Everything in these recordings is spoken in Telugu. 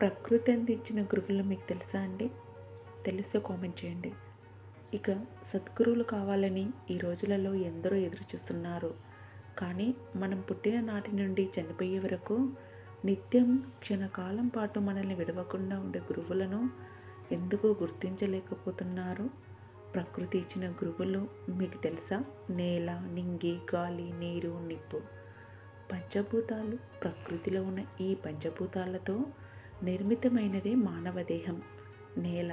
ప్రకృతి అందించిన గురువులు మీకు తెలుసా అండి? తెలిస్తే కామెంట్ చేయండి. ఇక సద్గురువులు కావాలని ఈ రోజులలో ఎందరో ఎదురు చూస్తున్నారు. కానీ మనం పుట్టిన నాటి నుండి చనిపోయే వరకు నిత్యం క్షణకాలం పాటు మనల్ని విడవకుండా ఉండే గురువులను ఎందుకు గుర్తించలేకపోతున్నారు? ప్రకృతి ఇచ్చిన గురువులు మీకు తెలుసా? నేల, నింగి, గాలి, నీరు, నిప్పు. పంచభూతాలు. ప్రకృతిలో ఉన్న ఈ పంచభూతాలతో నిర్మితమైనదే మానవ దేహం. నేల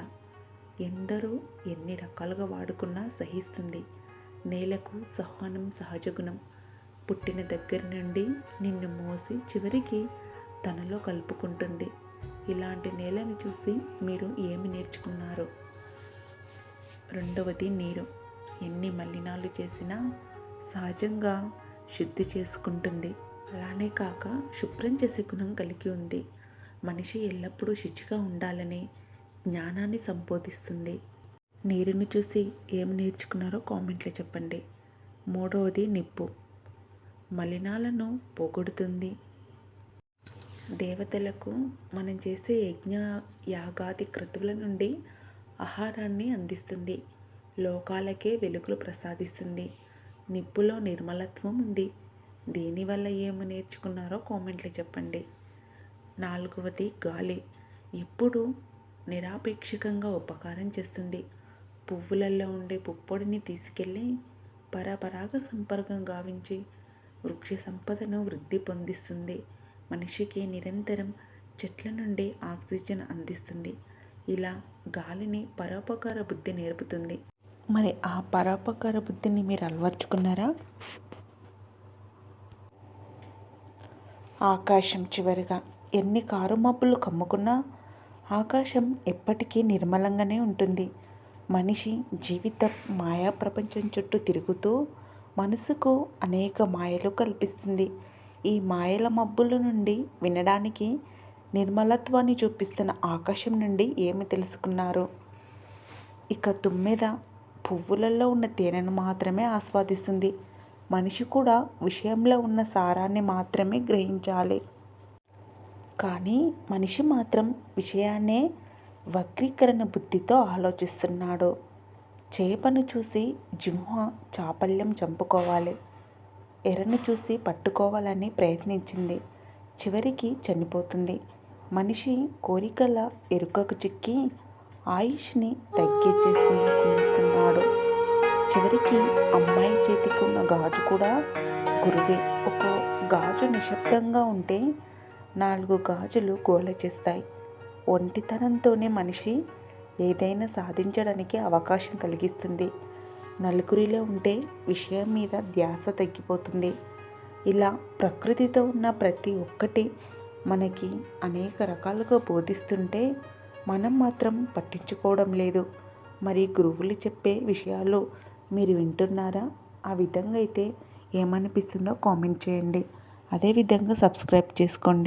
ఎందరో ఎన్ని రకాలుగా వాడుకున్నా సహిస్తుంది. నేలకు సహనం సహజ గుణం. పుట్టిన దగ్గర నుండి నిన్ను మోసి చివరికి తనలో కలుపుకుంటుంది. ఇలాంటి నేలను చూసి మీరు ఏమి నేర్చుకున్నారు? రెండవది నీరు. ఎన్ని మలినాలు చేసినా సహజంగా శుద్ధి చేసుకుంటుంది. అలానే కాక శుభ్రం చేసే గుణం కలిగి ఉంది. మనిషి ఎల్లప్పుడూ శుచిగా ఉండాలని జ్ఞానాన్ని సంబోధిస్తుంది. నీరుని చూసి ఏం నేర్చుకున్నారో కామెంట్లో చెప్పండి. మూడవది నిప్పు. మలినాలను పోగొడుతుంది. దేవతలకు మనం చేసే యజ్ఞ యాగాది క్రతువుల నుండి ఆహారాన్ని అందిస్తుంది. లోకాలకే వెలుగులు ప్రసాదిస్తుంది. నిప్పులో నిర్మలత్వం ఉంది. దీనివల్ల ఏమి నేర్చుకున్నారో కామెంట్లో చెప్పండి. నాలుగవది గాలి. ఎప్పుడు నిరాపేక్షికంగా ఉపకారం చేస్తుంది. పువ్వులలో ఉండే పుప్పొడిని తీసుకెళ్ళి పరపరాగ సంపర్కం గావించి వృక్ష సంపదను వృద్ధి పొందిస్తుంది. మనిషికి నిరంతరం చెట్ల నుండి ఆక్సిజన్ అందిస్తుంది. ఇలా గాలిని పరోపకార బుద్ధి నేర్పుతుంది. మరి ఆ పరోపకార బుద్ధిని మీరు అలవర్చుకున్నారా? ఆకాశం. చివరిగా ఎన్ని కారుమబ్బులు కమ్ముకున్నా ఆకాశం ఎప్పటికీ నిర్మలంగానే ఉంటుంది. మనిషి జీవితం మాయా ప్రపంచం చుట్టూ తిరుగుతూ మనసుకు అనేక మాయలు కల్పిస్తుంది. ఈ మాయల మబ్బుల నుండి వినడానికి నిర్మలత్వాన్ని చూపిస్తున్న ఆకాశం నుండి ఏమి తెలుసుకున్నారు? ఇక తుమ్మెద పువ్వులలో ఉన్న తేనెను మాత్రమే ఆస్వాదిస్తుంది. మనిషి కూడా విషయంలో ఉన్న సారాన్ని మాత్రమే గ్రహించాలి. కానీ మనిషి మాత్రం విషయాన్నే వక్రీకరణ బుద్ధితో ఆలోచిస్తున్నాడు. చేపను చూసి జింహ చాపల్యం చంపుకోవాలి, ఎరను చూసి పట్టుకోవాలని ప్రయత్నించింది. చివరికి చనిపోతుంది. మనిషి కోరికల ఎరుకకు చిక్కి ఆయుష్ని తగ్గించేసుకున్నాడు. చివరికి అమ్మాయి చేతికి ఉన్న గాజు కూడా గురువే. ఒక గాజు నిశ్శబ్దంగా ఉంటే 4 గాజులు గోల చేస్తాయి. ఒంటితనంతోనే మనిషి ఏదైనా సాధించడానికి అవకాశం కలిగిస్తుంది. నలుగురిలో ఉంటే విషయం మీద ధ్యాస తగ్గిపోతుంది. ఇలా ప్రకృతితో ఉన్న ప్రతి ఒక్కటి మనకి అనేక రకాలుగా బోధిస్తుంటే మనం మాత్రం పట్టించుకోవడం లేదు. మరి గురువులు చెప్పే విషయాలు మీరు వింటున్నారా? ఆ విధంగా అయితే ఏమనిపిస్తుందో కామెంట్ చేయండి. అదేవిధంగా సబ్స్క్రైబ్ చేసుకోండి.